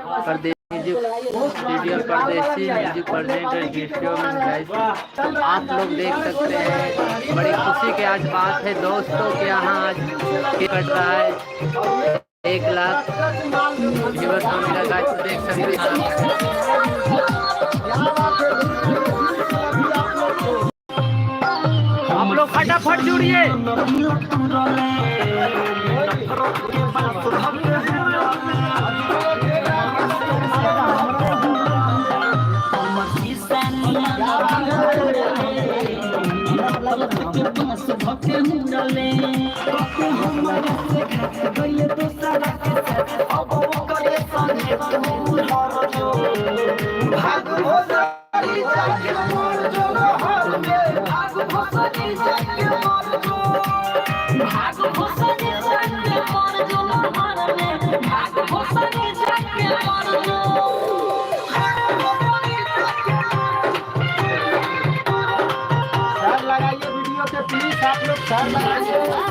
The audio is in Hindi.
वीडियो परदेसी म्यूजिक प्रेजेंटेड गाइस। तो आप लोग देख सकते हैं, बड़ी खुशी की आज बात है दोस्तों के यहाँ आज कट रहा है 1 लाख व्यूअर्स को मिला गाइस। देख सकते हैं आप लोग फटाफट जुड़िए। लगाइए वीडियो पे प्लीज, आप लोग शेयर लगाइए।